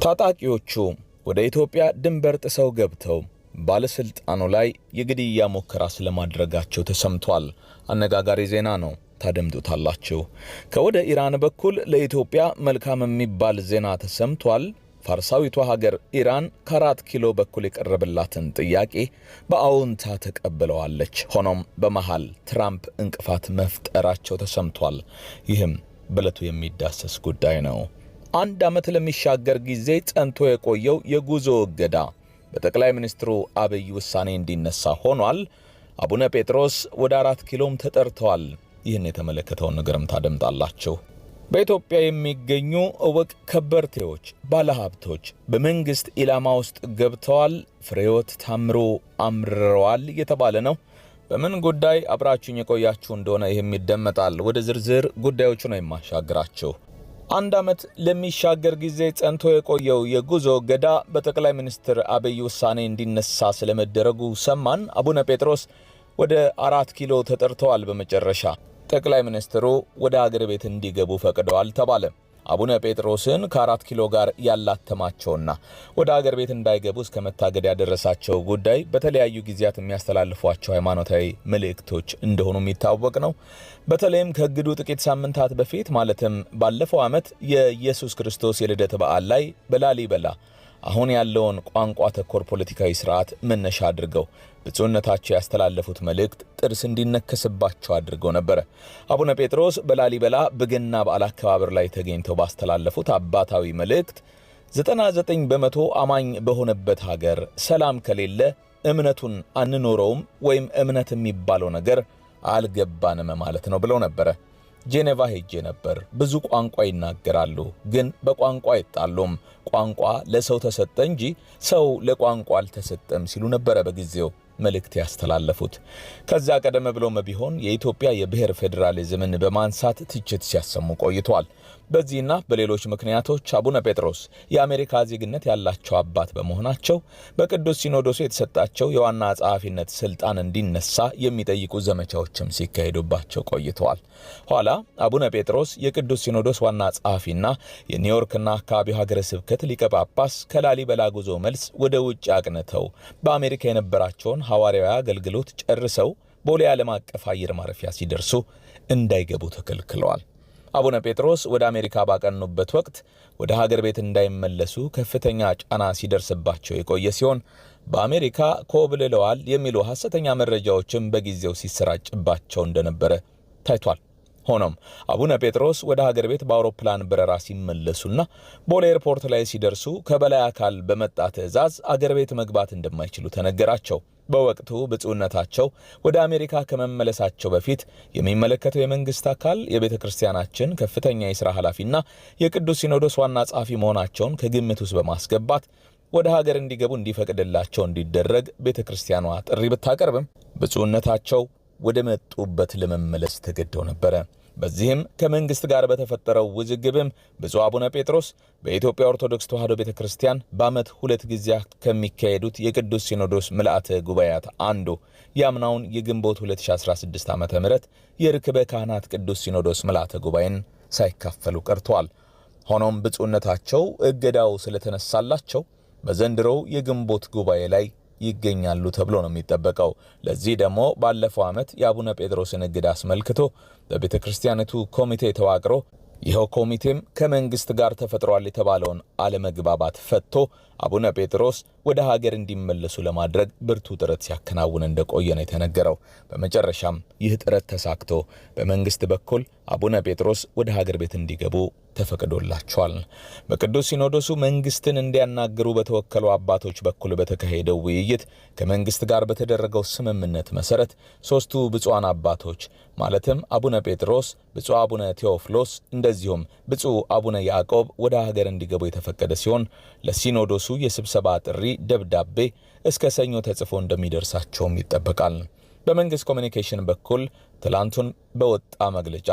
ታጣቂዎቹ ወደ ኢትዮጵያ ድንበር ጥሰው ገብተው ባለስልጣኑ ላይ የግድያ ሙከራ ስለማድረጋቸው ተሰምቷል። አነጋጋሪ ዜና ነው፣ ታደምጡታላችሁ። ከወደ ኢራን በኩል ለኢትዮጵያ መልካም የሚባል ዜና ተሰምቷል። ፋርሳዊቷ ሀገር ኢራን ከ4 ኪሎ በኩል የቀረበላትን ጥያቄ በአዎንታ ተቀብለዋለች። ሆኖም በመሃል ትራምፕ እንቅፋት መፍጠራቸው ተሰምቷል። ይህም በለቱ የሚዳሰስ ጉዳይ ነው። 1 ዓመት ለሚሻገር ጊዜ ጸንቶ የቆየው የጉዞ እገዳ በጠቅላይ ሚኒስትሩ አብይ ውሳኔ እንዲነሳ ሆኗል። አቡነ ጴጥሮስ ወደ 4 ኪሎም ተጠርተዋል። ይህን የተመለከተውን ነገርም ታደምጣላችሁ። በኢትዮጵያ የሚገኙ እውቅ ከበርቴዎች፣ ባለሀብቶች በመንግስት ኢላማ ውስጥ ገብተዋል። ፍሬህይወት ታምሩ አምርረዋል እየተባለ ነው። በምን ጉዳይ አብራችሁኝ የቆያችሁ እንደሆነ ይህም ይደመጣል። ወደ ዝርዝር ጉዳዮቹ ነው የማሻግራችሁ። 1 ዓመት ለሚሻገር ጊዜ ጸንቶ የቆየው የጉዞ እገዳ በጠቅላይ ሚኒስትር አብይ ውሳኔ እንዲነሳ ስለመደረጉ ሰማን። አቡነ ጴጥሮስ ወደ 4 ኪሎ ተጠርተዋል። በመጨረሻ ጠቅላይ ሚኒስትሩ ወደ ሀገር ቤት እንዲገቡ ፈቅደዋል ተባለ። አቡነ ጴጥሮስን ከ4 ኪሎ ጋር ያላተማቸውና ወደ ሀገር ቤት እንዳይገቡ እስከ መታገድ ያደረሳቸው ጉዳይ በተለያዩ ጊዜያት የሚያስተላልፏቸው ሃይማኖታዊ መልእክቶች እንደሆኑ የሚታወቅ ነው። በተለይም ከእግዱ ጥቂት ሳምንታት በፊት ማለትም ባለፈው ዓመት የኢየሱስ ክርስቶስ የልደት በዓል ላይ በላሊበላ አሁን ያለውን ቋንቋ ተኮር ፖለቲካዊ ስርዓት መነሻ አድርገው ብፁዕነታቸው ያስተላለፉት መልእክት ጥርስ እንዲነከስባቸው አድርገው ነበር። አቡነ ጴጥሮስ በላሊበላ በገና በዓል አከባበር ላይ ተገኝተው ባስተላለፉት አባታዊ መልእክት 99% አማኝ በሆነበት ሀገር ሰላም ከሌለ እምነቱን አንኖረውም ወይም እምነት የሚባለው ነገር አልገባንም ማለት ነው ብለው ነበር። ጄኔቫ ሄጄ ነበር። ብዙ ቋንቋ ይናገራሉ፣ ግን በቋንቋ አይጣሉም። ቋንቋ ለሰው ተሰጠ እንጂ ሰው ለቋንቋ አልተሰጠም ሲሉ ነበር በጊዜው መልእክት ያስተላለፉት። ከዛ ቀደም ብሎም ቢሆን የኢትዮጵያ የብሔር ፌዴራሊዝምን በማንሳት ትችት ሲያሰሙ ቆይቷል። በዚህና በሌሎች ምክንያቶች አቡነ ጴጥሮስ የአሜሪካ ዜግነት ያላቸው አባት በመሆናቸው በቅዱስ ሲኖዶሱ የተሰጣቸው የዋና ጸሐፊነት ስልጣን እንዲነሳ የሚጠይቁ ዘመቻዎችም ሲካሄዱባቸው ቆይተዋል። ኋላ አቡነ ጴጥሮስ የቅዱስ ሲኖዶስ ዋና ጸሐፊና የኒውዮርክና አካባቢው ሀገረ ስብከት ሊቀ ጳጳስ ከላሊበላ ጉዞ መልስ ወደ ውጭ አቅንተው በአሜሪካ የነበራቸውን ሐዋርያዊ አገልግሎት ጨርሰው ቦሌ ዓለም አቀፍ አየር ማረፊያ ሲደርሱ እንዳይገቡ ተከልክለዋል። አቡነ ጴጥሮስ ወደ አሜሪካ ባቀኑበት ወቅት ወደ ሀገር ቤት እንዳይመለሱ ከፍተኛ ጫና ሲደርስባቸው የቆየ ሲሆን በአሜሪካ ኮብልለዋል የሚሉ ሐሰተኛ መረጃዎችም በጊዜው ሲሰራጭባቸው እንደነበረ ታይቷል። ሆኖም አቡነ ጴጥሮስ ወደ ሀገር ቤት በአውሮፕላን በረራ ሲመለሱና ቦሌ ኤርፖርት ላይ ሲደርሱ ከበላይ አካል በመጣ ትዕዛዝ አገር ቤት መግባት እንደማይችሉ ተነገራቸው። በወቅቱ ብፁዕነታቸው ወደ አሜሪካ ከመመለሳቸው በፊት የሚመለከተው የመንግስት አካል የቤተ ክርስቲያናችን ከፍተኛ የሥራ ኃላፊና የቅዱስ ሲኖዶስ ዋና ጸሐፊ መሆናቸውን ከግምት ውስጥ በማስገባት ወደ ሀገር እንዲገቡ እንዲፈቅድላቸው እንዲደረግ ቤተ ክርስቲያኗ ጥሪ ብታቀርብም ብፁዕነታቸው ወደ መጡበት ለመመለስ ተገደው ነበር። በዚህም ከመንግስት ጋር በተፈጠረው ውዝግብም ብፁዕ አቡነ ጴጥሮስ በኢትዮጵያ ኦርቶዶክስ ተዋሕዶ ቤተክርስቲያን በዓመት 2 ጊዜያት ከሚካሄዱት የቅዱስ ሲኖዶስ ምልአተ ጉባኤያት አንዱ ያምናውን የግንቦት 2016 ዓ.ም የርክበ ካህናት ቅዱስ ሲኖዶስ ምልአተ ጉባኤን ሳይካፈሉ ቀርተዋል። ሆኖም ብፁዕነታቸው እገዳው ስለተነሳላቸው በዘንድሮው የግንቦት ጉባኤ ላይ ይገኛሉ ተብሎ ነው የሚጠበቀው። ለዚህ ደግሞ ባለፈው ዓመት የአቡነ ጴጥሮስን እግድ አስመልክቶ በቤተ ክርስቲያኒቱ ኮሚቴ ተዋቅሮ ይኸው ኮሚቴም ከመንግስት ጋር ተፈጥሯል የተባለውን አለመግባባት ፈትቶ አቡነ ጴጥሮስ ወደ ሀገር እንዲመለሱ ለማድረግ ብርቱ ጥረት ሲያከናውን እንደቆየ ነው የተነገረው። በመጨረሻም ይህ ጥረት ተሳክቶ በመንግስት በኩል አቡነ ጴጥሮስ ወደ ሀገር ቤት እንዲገቡ ተፈቅዶላቸዋል። በቅዱስ ሲኖዶሱ መንግስትን እንዲያናግሩ በተወከሉ አባቶች በኩል በተካሄደው ውይይት ከመንግስት ጋር በተደረገው ስምምነት መሰረት 3ቱ ብፁዓን አባቶች ማለትም አቡነ ጴጥሮስ፣ ብፁዕ አቡነ ቴዎፍሎስ እንደዚሁም ብፁዕ አቡነ ያዕቆብ ወደ ሀገር እንዲገቡ የተፈቀደ ሲሆን ለሲኖዶሱ የስብሰባ ጥሪ ደብዳቤ እስከ ሰኞ ተጽፎ እንደሚደርሳቸውም ይጠበቃል። በመንግስት ኮሚኒኬሽን በኩል ትላንቱን በወጣ መግለጫ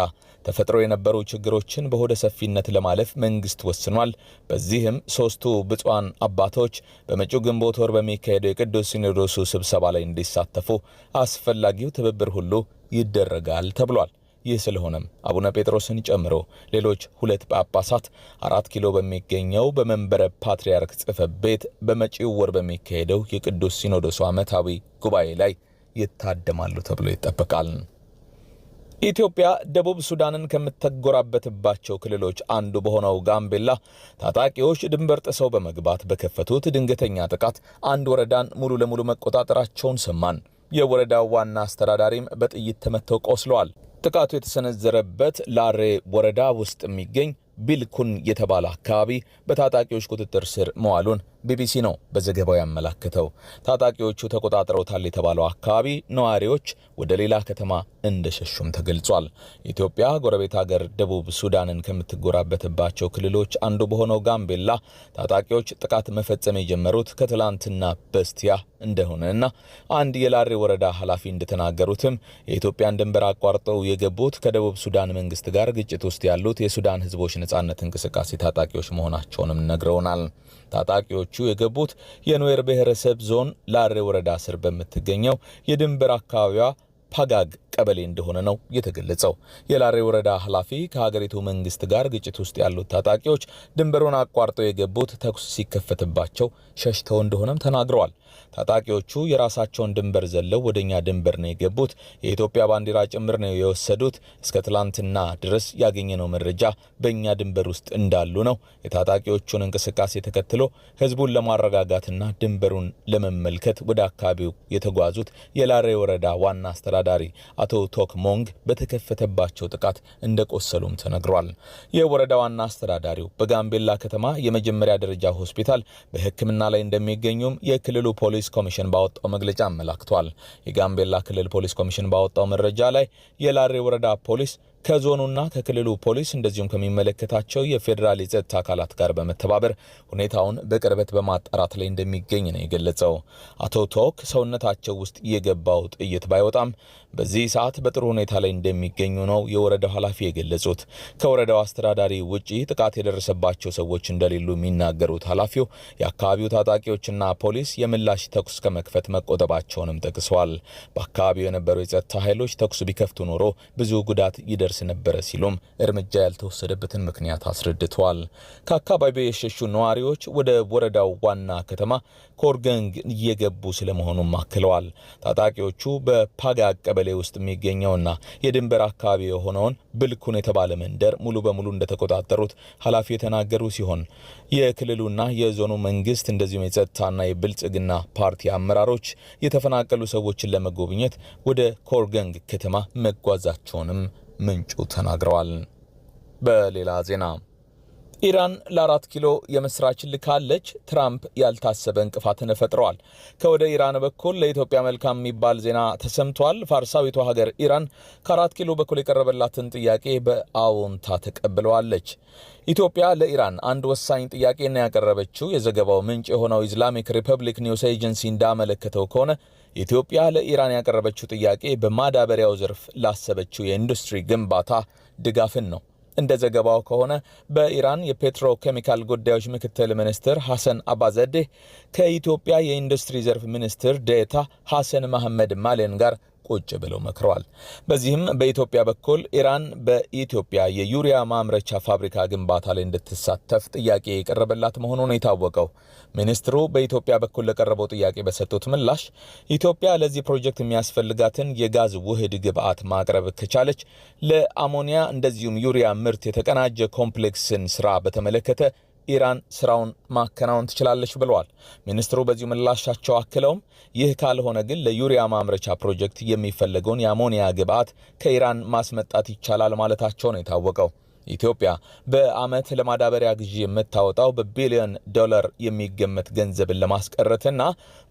ተፈጥሮ የነበሩ ችግሮችን በሆደ ሰፊነት ለማለፍ መንግስት ወስኗል። በዚህም 3ቱ ብፁዓን አባቶች በመጪው ግንቦት ወር በሚካሄደው የቅዱስ ሲኖዶሱ ስብሰባ ላይ እንዲሳተፉ አስፈላጊው ትብብር ሁሉ ይደረጋል ተብሏል። ይህ ስለሆነም አቡነ ጴጥሮስን ጨምሮ ሌሎች 2 ጳጳሳት 4 ኪሎ በሚገኘው በመንበረ ፓትርያርክ ጽሕፈት ቤት በመጪው ወር በሚካሄደው የቅዱስ ሲኖዶሱ ዓመታዊ ጉባኤ ላይ ይታደማሉ ተብሎ ይጠበቃል። ኢትዮጵያ ደቡብ ሱዳንን ከምትጎራበትባቸው ክልሎች አንዱ በሆነው ጋምቤላ ታጣቂዎች ድንበር ጥሰው በመግባት በከፈቱት ድንገተኛ ጥቃት አንድ ወረዳን ሙሉ ለሙሉ መቆጣጠራቸውን ሰማን። የወረዳው ዋና አስተዳዳሪም በጥይት ተመተው ቆስለዋል። ጥቃቱ የተሰነዘረበት ላሬ ወረዳ ውስጥ የሚገኝ ቢልኩን የተባለ አካባቢ በታጣቂዎች ቁጥጥር ስር መዋሉን ቢቢሲ ነው በዘገባው ያመለከተው። ታጣቂዎቹ ተቆጣጥረውታል የተባለው አካባቢ ነዋሪዎች ወደ ሌላ ከተማ እንደሸሹም ተገልጿል። ኢትዮጵያ ጎረቤት ሀገር ደቡብ ሱዳንን ከምትጎራበትባቸው ክልሎች አንዱ በሆነው ጋምቤላ ታጣቂዎች ጥቃት መፈጸም የጀመሩት ከትላንትና በስቲያ እንደሆነና አንድ የላሬ ወረዳ ኃላፊ እንደተናገሩትም የኢትዮጵያን ድንበር አቋርጠው የገቡት ከደቡብ ሱዳን መንግስት ጋር ግጭት ውስጥ ያሉት የሱዳን ህዝቦች ነጻነት እንቅስቃሴ ታጣቂዎች መሆናቸውንም ነግረውናል። ታጣቂዎቹ የገቡት የኑዌር ብሔረሰብ ዞን ላሬ ወረዳ ስር በምትገኘው የድንበር አካባቢዋ ፓጋግ ቀበሌ እንደሆነ ነው የተገለጸው። የላሬ ወረዳ ኃላፊ ከሀገሪቱ መንግስት ጋር ግጭት ውስጥ ያሉት ታጣቂዎች ድንበሩን አቋርጠው የገቡት ተኩስ ሲከፈትባቸው ሸሽተው እንደሆነም ተናግረዋል። ታጣቂዎቹ የራሳቸውን ድንበር ዘለው ወደኛ ድንበር ነው የገቡት፣ የኢትዮጵያ ባንዲራ ጭምር ነው የወሰዱት። እስከ ትላንትና ድረስ ያገኘነው መረጃ በእኛ ድንበር ውስጥ እንዳሉ ነው። የታጣቂዎቹን እንቅስቃሴ ተከትሎ ህዝቡን ለማረጋጋትና ድንበሩን ለመመልከት ወደ አካባቢው የተጓዙት የላሬ ወረዳ ዋና አስተዳዳሪ አቶ ቶክ ሞንግ በተከፈተባቸው ጥቃት እንደቆሰሉም ተነግሯል። የወረዳ ዋና አስተዳዳሪው በጋምቤላ ከተማ የመጀመሪያ ደረጃ ሆስፒታል በሕክምና ላይ እንደሚገኙም የክልሉ ፖሊስ ኮሚሽን ባወጣው መግለጫ አመላክቷል። የጋምቤላ ክልል ፖሊስ ኮሚሽን ባወጣው መረጃ ላይ የላሬ ወረዳ ፖሊስ ከዞኑና ከክልሉ ፖሊስ እንደዚሁም ከሚመለከታቸው የፌዴራል የጸጥታ አካላት ጋር በመተባበር ሁኔታውን በቅርበት በማጣራት ላይ እንደሚገኝ ነው የገለጸው። አቶ ቶክ ሰውነታቸው ውስጥ የገባው ጥይት ባይወጣም በዚህ ሰዓት በጥሩ ሁኔታ ላይ እንደሚገኙ ነው የወረዳው ኃላፊ የገለጹት። ከወረዳው አስተዳዳሪ ውጪ ጥቃት የደረሰባቸው ሰዎች እንደሌሉ የሚናገሩት ኃላፊው የአካባቢው ታጣቂዎችና ፖሊስ የምላሽ ተኩስ ከመክፈት መቆጠባቸውንም ጠቅሰዋል። በአካባቢው የነበሩ የጸጥታ ኃይሎች ተኩስ ቢከፍቱ ኖሮ ብዙ ጉዳት ይደርስ ነበረ ሲሉም እርምጃ ያልተወሰደበትን ምክንያት አስረድተዋል። ከአካባቢው የሸሹ ነዋሪዎች ወደ ወረዳው ዋና ከተማ ኮርገንግ እየገቡ ስለመሆኑም አክለዋል። ታጣቂዎቹ በፓጋግ ቀበሌ ውስጥ የሚገኘውና የድንበር አካባቢ የሆነውን ብልኩን የተባለ መንደር ሙሉ በሙሉ እንደተቆጣጠሩት ኃላፊ የተናገሩ ሲሆን የክልሉና የዞኑ መንግስት እንደዚሁም የጸጥታና የብልጽግና ፓርቲ አመራሮች የተፈናቀሉ ሰዎችን ለመጎብኘት ወደ ኮርገንግ ከተማ መጓዛቸውንም ምንጩ ተናግረዋል። በሌላ ዜና ኢራን ለ4 ኪሎ የምስራች ልካለች። ትራምፕ ያልታሰበ እንቅፋትን ፈጥረዋል። ከወደ ኢራን በኩል ለኢትዮጵያ መልካም የሚባል ዜና ተሰምቷል። ፋርሳዊቷ ሀገር ኢራን ከ4 ኪሎ በኩል የቀረበላትን ጥያቄ በአዎንታ ተቀብለዋለች። ኢትዮጵያ ለኢራን አንድ ወሳኝ ጥያቄ ነው ያቀረበችው። የዘገባው ምንጭ የሆነው ኢስላሚክ ሪፐብሊክ ኒውስ ኤጀንሲ እንዳመለከተው ከሆነ ኢትዮጵያ ለኢራን ያቀረበችው ጥያቄ በማዳበሪያው ዘርፍ ላሰበችው የኢንዱስትሪ ግንባታ ድጋፍን ነው። እንደ ዘገባው ከሆነ በኢራን የፔትሮ ኬሚካል ጉዳዮች ምክትል ሚኒስትር ሐሰን አባዘዴ ከኢትዮጵያ የኢንዱስትሪ ዘርፍ ሚኒስትር ዴታ ሐሰን መሐመድ ማሌን ጋር ቁጭ ብለው መክረዋል። በዚህም በኢትዮጵያ በኩል ኢራን በኢትዮጵያ የዩሪያ ማምረቻ ፋብሪካ ግንባታ ላይ እንድትሳተፍ ጥያቄ የቀረበላት መሆኑን የታወቀው ሚኒስትሩ በኢትዮጵያ በኩል ለቀረበው ጥያቄ በሰጡት ምላሽ ኢትዮጵያ ለዚህ ፕሮጀክት የሚያስፈልጋትን የጋዝ ውህድ ግብዓት ማቅረብ ከቻለች ለአሞኒያ እንደዚሁም ዩሪያ ምርት የተቀናጀ ኮምፕሌክስን ስራ በተመለከተ ኢራን ስራውን ማከናወን ትችላለች ብለዋል። ሚኒስትሩ በዚሁ ምላሻቸው አክለውም ይህ ካልሆነ ግን ለዩሪያ ማምረቻ ፕሮጀክት የሚፈለገውን የአሞኒያ ግብዓት ከኢራን ማስመጣት ይቻላል ማለታቸው ነው የታወቀው። ኢትዮጵያ በአመት ለማዳበሪያ ግዢ የምታወጣው በቢሊዮን ዶላር የሚገመት ገንዘብን ለማስቀረትና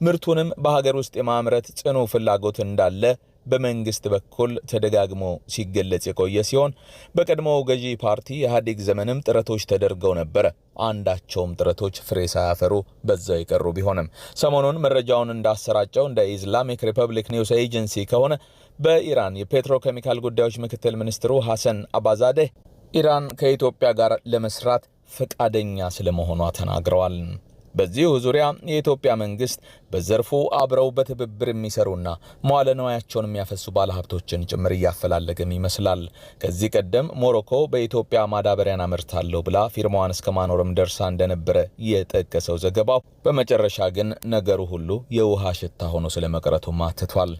ምርቱንም በሀገር ውስጥ የማምረት ጽኑ ፍላጎት እንዳለ በመንግስት በኩል ተደጋግሞ ሲገለጽ የቆየ ሲሆን በቀድሞው ገዢ ፓርቲ ኢህአዴግ ዘመንም ጥረቶች ተደርገው ነበር። አንዳቸውም ጥረቶች ፍሬ ሳያፈሩ በዛው የቀሩ ቢሆንም ሰሞኑን መረጃውን እንዳሰራጨው እንደ ኢስላሚክ ሪፐብሊክ ኒውስ ኤጀንሲ ከሆነ በኢራን የፔትሮኬሚካል ጉዳዮች ምክትል ሚኒስትሩ ሐሰን አባዛዴ ኢራን ከኢትዮጵያ ጋር ለመስራት ፈቃደኛ ስለመሆኗ ተናግረዋል። በዚሁ ዙሪያ የኢትዮጵያ መንግስት በዘርፉ አብረው በትብብር የሚሰሩና መዋለ ንዋያቸውን የሚያፈሱ ባለሀብቶችን ጭምር እያፈላለገም ይመስላል። ከዚህ ቀደም ሞሮኮ በኢትዮጵያ ማዳበሪያን አመርታለሁ ብላ ፊርማዋን እስከ ማኖርም ደርሳ እንደነበረ የጠቀሰው ዘገባው በመጨረሻ ግን ነገሩ ሁሉ የውሃ ሽታ ሆኖ ስለመቅረቱ ማትቷል።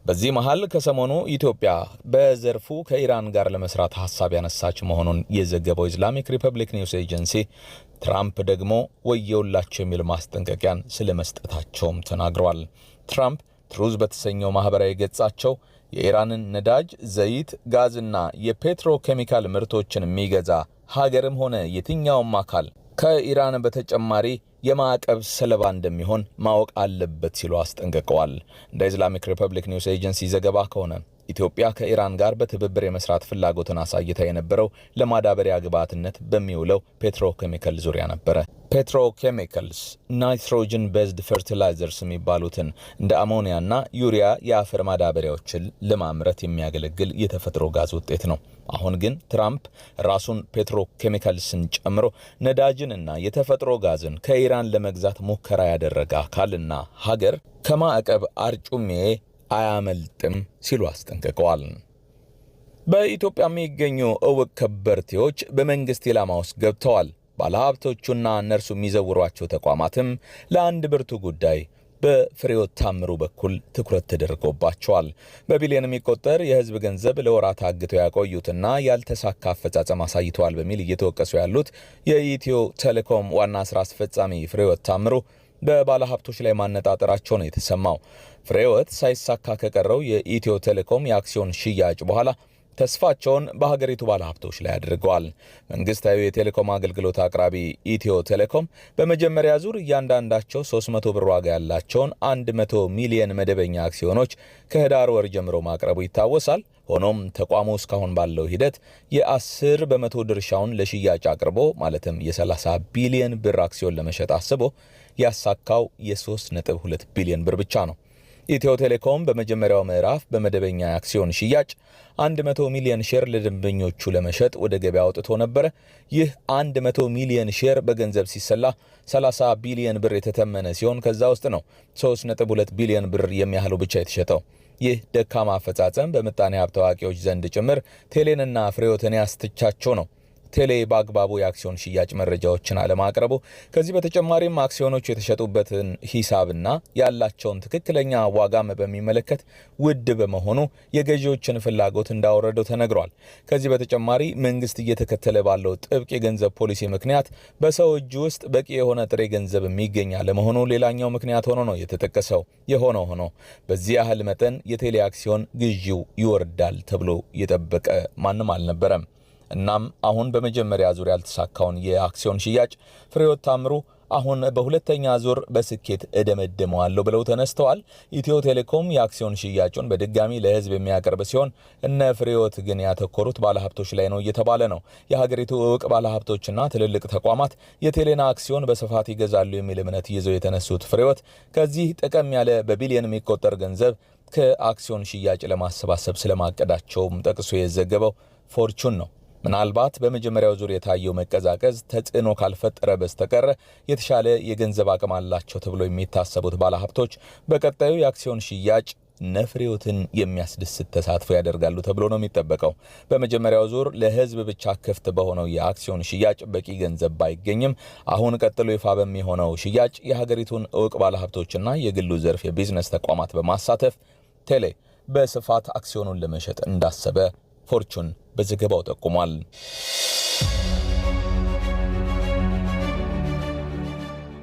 በዚህ መሃል ከሰሞኑ ኢትዮጵያ በዘርፉ ከኢራን ጋር ለመስራት ሐሳብ ያነሳች መሆኑን የዘገበው ኢስላሚክ ሪፐብሊክ ኒውስ ኤጀንሲ ትራምፕ ደግሞ ወየውላቸው የሚል ማስጠንቀቂያን ስለመስጠታቸውም ተናግረዋል። ትራምፕ ትሩዝ በተሰኘው ማህበራዊ ገጻቸው የኢራንን ነዳጅ፣ ዘይት፣ ጋዝና የፔትሮኬሚካል ምርቶችን የሚገዛ ሀገርም ሆነ የትኛውም አካል ከኢራን በተጨማሪ የማዕቀብ ሰለባ እንደሚሆን ማወቅ አለበት ሲሉ አስጠንቅቀዋል። እንደ ኢስላሚክ ሪፐብሊክ ኒውስ ኤጀንሲ ዘገባ ከሆነ ኢትዮጵያ ከኢራን ጋር በትብብር የመስራት ፍላጎትን አሳይታ የነበረው ለማዳበሪያ ግብዓትነት በሚውለው ፔትሮኬሚካል ዙሪያ ነበረ። ፔትሮኬሚካልስ ናይትሮጅን ቤዝድ ፈርቲላይዘርስ የሚባሉትን እንደ አሞኒያና ዩሪያ የአፈር ማዳበሪያዎችን ለማምረት የሚያገለግል የተፈጥሮ ጋዝ ውጤት ነው። አሁን ግን ትራምፕ ራሱን ፔትሮኬሚካልስን ጨምሮ ነዳጅንና የተፈጥሮ ጋዝን ከኢራን ለመግዛት ሙከራ ያደረገ አካልና ሀገር ከማዕቀብ አርጩሜ አያመልጥም ሲሉ አስጠንቅቀዋል። በኢትዮጵያ የሚገኙ እውቅ ከበርቴዎች በመንግስት ኢላማ ውስጥ ገብተዋል። ባለሀብቶቹና እነርሱ የሚዘውሯቸው ተቋማትም ለአንድ ብርቱ ጉዳይ በፍሬሕይወት ታምሩ በኩል ትኩረት ተደርጎባቸዋል። በቢሊዮን የሚቆጠር የህዝብ ገንዘብ ለወራት አግተው ያቆዩትና ያልተሳካ አፈጻጸም አሳይተዋል በሚል እየተወቀሱ ያሉት የኢትዮ ቴሌኮም ዋና ስራ አስፈጻሚ ፍሬሕይወት ታምሩ በባለሀብቶች ላይ ማነጣጠራቸው ነው የተሰማው። ፍሬሕይወት ሳይሳካ ከቀረው የኢትዮ ቴሌኮም የአክሲዮን ሽያጭ በኋላ ተስፋቸውን በሀገሪቱ ባለሀብቶች ላይ አድርገዋል። መንግስታዊ የቴሌኮም አገልግሎት አቅራቢ ኢትዮ ቴሌኮም በመጀመሪያ ዙር እያንዳንዳቸው 300 ብር ዋጋ ያላቸውን 100 ሚሊዮን መደበኛ አክሲዮኖች ከህዳር ወር ጀምሮ ማቅረቡ ይታወሳል። ሆኖም ተቋሙ እስካሁን ባለው ሂደት የ10 በመቶ ድርሻውን ለሽያጭ አቅርቦ ማለትም የ30 ቢሊዮን ብር አክሲዮን ለመሸጥ አስቦ ያሳካው የ3.2 ቢሊዮን ብር ብቻ ነው። ኢትዮ ቴሌኮም በመጀመሪያው ምዕራፍ በመደበኛ አክሲዮን ሽያጭ 100 ሚሊዮን ሼር ለደንበኞቹ ለመሸጥ ወደ ገበያ አውጥቶ ነበር። ይህ 100 ሚሊዮን ሼር በገንዘብ ሲሰላ 30 ቢሊዮን ብር የተተመነ ሲሆን ከዛ ውስጥ ነው 3.2 ቢሊዮን ብር የሚያህለው ብቻ የተሸጠው። ይህ ደካማ አፈጻጸም በምጣኔ ሀብት አዋቂዎች ዘንድ ጭምር ቴሌንና ፍሬሕይወትን ያስተቻቸው ነው። ቴሌ በአግባቡ የአክሲዮን ሽያጭ መረጃዎችን አለማቅረቡ፣ ከዚህ በተጨማሪም አክሲዮኖቹ የተሸጡበትን ሂሳብና ያላቸውን ትክክለኛ ዋጋም በሚመለከት ውድ በመሆኑ የገዢዎችን ፍላጎት እንዳወረደው ተነግሯል። ከዚህ በተጨማሪ መንግስት እየተከተለ ባለው ጥብቅ የገንዘብ ፖሊሲ ምክንያት በሰው እጅ ውስጥ በቂ የሆነ ጥሬ ገንዘብ የሚገኝ አለመሆኑ ሌላኛው ምክንያት ሆኖ ነው የተጠቀሰው። የሆነው ሆኖ በዚህ ያህል መጠን የቴሌ አክሲዮን ግዢው ይወርዳል ተብሎ የጠበቀ ማንም አልነበረም። እናም አሁን በመጀመሪያ ዙር ያልተሳካውን የአክሲዮን ሽያጭ ፍሬሕይወት ታምሩ አሁን በሁለተኛ ዙር በስኬት እደመደመዋለሁ ብለው ተነስተዋል። ኢትዮ ቴሌኮም የአክሲዮን ሽያጩን በድጋሚ ለህዝብ የሚያቀርብ ሲሆን እነ ፍሬሕይወት ግን ያተኮሩት ባለሀብቶች ላይ ነው እየተባለ ነው። የሀገሪቱ እውቅ ባለሀብቶችና ትልልቅ ተቋማት የቴሌና አክሲዮን በስፋት ይገዛሉ የሚል እምነት ይዘው የተነሱት ፍሬሕይወት ከዚህ ጠቀም ያለ በቢሊዮን የሚቆጠር ገንዘብ ከአክሲዮን ሽያጭ ለማሰባሰብ ስለማቀዳቸውም ጠቅሶ የዘገበው ፎርቹን ነው። ምናልባት በመጀመሪያው ዙር የታየው መቀዛቀዝ ተጽዕኖ ካልፈጠረ በስተቀር የተሻለ የገንዘብ አቅም አላቸው ተብሎ የሚታሰቡት ባለሀብቶች በቀጣዩ የአክሲዮን ሽያጭ ፍሬሕይወትን የሚያስደስት ተሳትፎ ያደርጋሉ ተብሎ ነው የሚጠበቀው። በመጀመሪያው ዙር ለህዝብ ብቻ ክፍት በሆነው የአክሲዮን ሽያጭ በቂ ገንዘብ ባይገኝም አሁን ቀጥሎ ይፋ በሚሆነው ሽያጭ የሀገሪቱን እውቅ ባለሀብቶችና የግሉ ዘርፍ የቢዝነስ ተቋማት በማሳተፍ ቴሌ በስፋት አክሲዮኑን ለመሸጥ እንዳሰበ ፎርቹን በዘገባው ጠቁሟል።